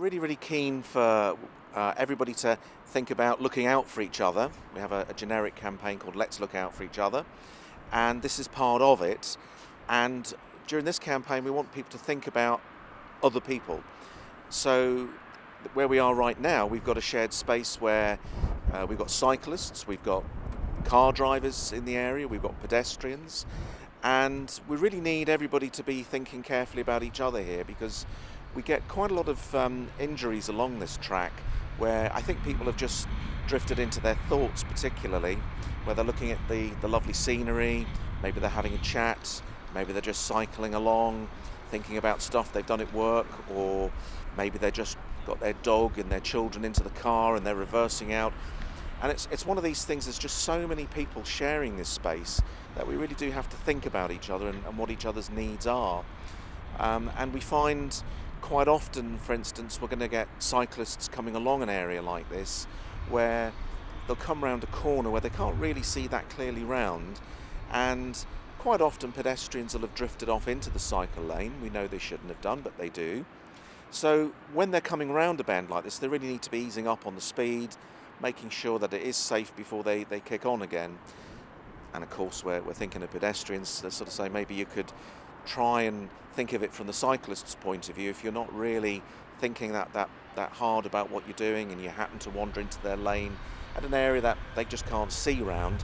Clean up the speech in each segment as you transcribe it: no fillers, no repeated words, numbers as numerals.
Really keen for everybody to think about looking out for each other. We have a generic campaign called Let's Look Out for Each Other, and this is part of it. And during this campaign, we want people to think about other people. So where we are right now, we've got a shared space where we've got cyclists, we've got car drivers in the area, we've got pedestrians, and we really need everybody to be thinking carefully about each other here, because we get quite a lot of injuries along this track where I think people have just drifted into their thoughts, particularly where they're looking at the lovely scenery, maybe they're having a chat, maybe they're just cycling along thinking about stuff they've done at work, or maybe they just got their dog and their children into the car and they're reversing out. And it's one of these things, there's just so many people sharing this space that we really do have to think about each other and what each other's needs are. And we find quite often, for instance, we're going to get cyclists coming along an area like this where they'll come round a corner where they can't really see that clearly round, and quite often pedestrians will have drifted off into the cycle lane. We know they shouldn't have done, but they do. So when they're coming round a bend like this, they really need to be easing up on the speed, making sure that it is safe before they kick on again. And of course we're thinking of pedestrians, to sort of say maybe you could try and think of it from the cyclist's point of view. If you're not really thinking that hard about what you're doing and you happen to wander into their lane at an area that they just can't see round,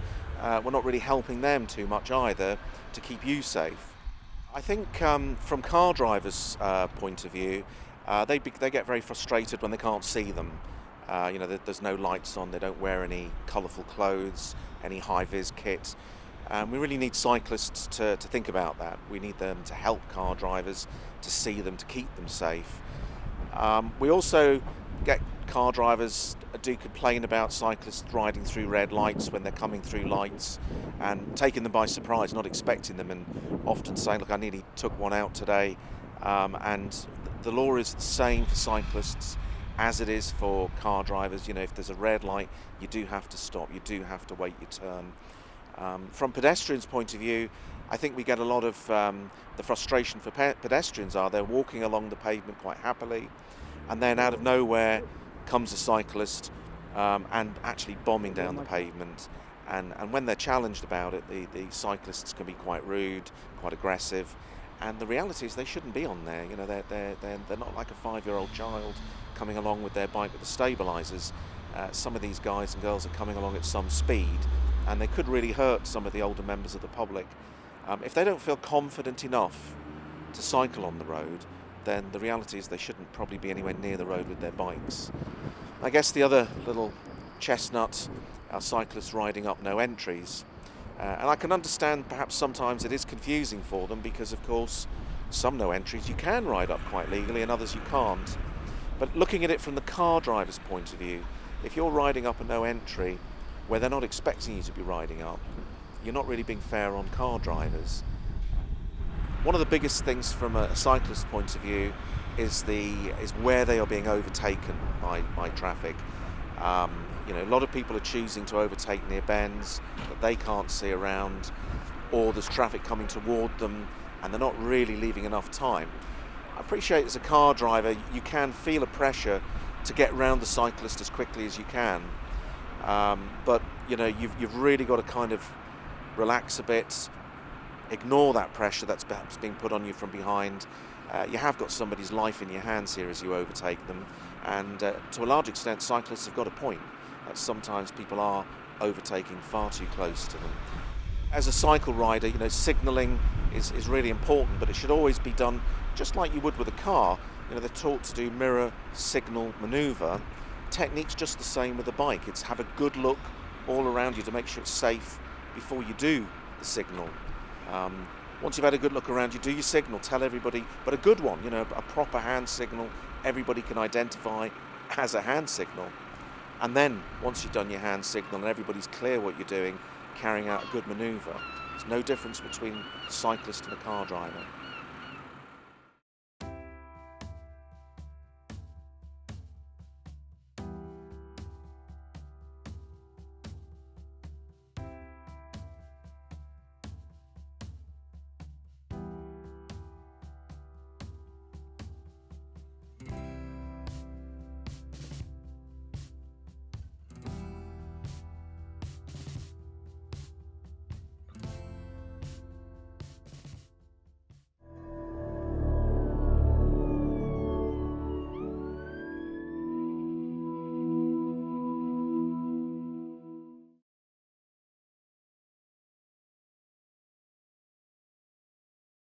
we're not really helping them too much either to keep you safe. I think from car drivers' point of view, they get very frustrated when they can't see them. There's no lights on, they don't wear any colourful clothes, any high-vis kit. We really need cyclists to think about that. We need them to help car drivers, to see them, to keep them safe. We also get car drivers do complain about cyclists riding through red lights when they're coming through lights and taking them by surprise, not expecting them, and often saying, look, I nearly took one out today. And the law is the same for cyclists as it is for car drivers. If there's a red light, you do have to stop, you do have to wait your turn. From pedestrians' point of view, I think we get a lot of the frustration for pedestrians they're walking along the pavement quite happily, and then out of nowhere comes a cyclist and actually bombing down the pavement. And when they're challenged about it, the cyclists can be quite rude, quite aggressive. And the reality is they shouldn't be on there. They're not like a 5-year-old child coming along with their bike with the stabilizers. Some of these guys and girls are coming along at some speed, and they could really hurt some of the older members of the public. If they don't feel confident enough to cycle on the road, then the reality is they shouldn't probably be anywhere near the road with their bikes. I guess the other little chestnut are cyclists riding up no entries. And I can understand perhaps sometimes it is confusing for them, because of course some no entries you can ride up quite legally and others you can't. But looking at it from the car driver's point of view, if you're riding up a no entry where they're not expecting you to be riding up, you're not really being fair on car drivers. One of the biggest things from a cyclist's point of view is where they are being overtaken by traffic. A lot of people are choosing to overtake near bends that they can't see around, or there's traffic coming toward them and they're not really leaving enough time. I appreciate as a car driver you can feel a pressure to get round the cyclist as quickly as you can, but you've really got to kind of relax a bit, ignore that pressure that's perhaps being put on you from behind. You have got somebody's life in your hands here as you overtake them, and to a large extent cyclists have got a point that sometimes people are overtaking far too close to them. As a cycle rider, signalling is really important, but it should always be done just like you would with a car. They're taught to do mirror, signal, manoeuvre. Technique's just the same with a bike. It's have a good look all around you to make sure it's safe before you do the signal. Once you've had a good look around you, do your signal, tell everybody, but a good one, a proper hand signal everybody can identify as a hand signal. And then once you've done your hand signal and everybody's clear what you're doing, carrying out a good manoeuvre. There's no difference between a cyclist and a car driver.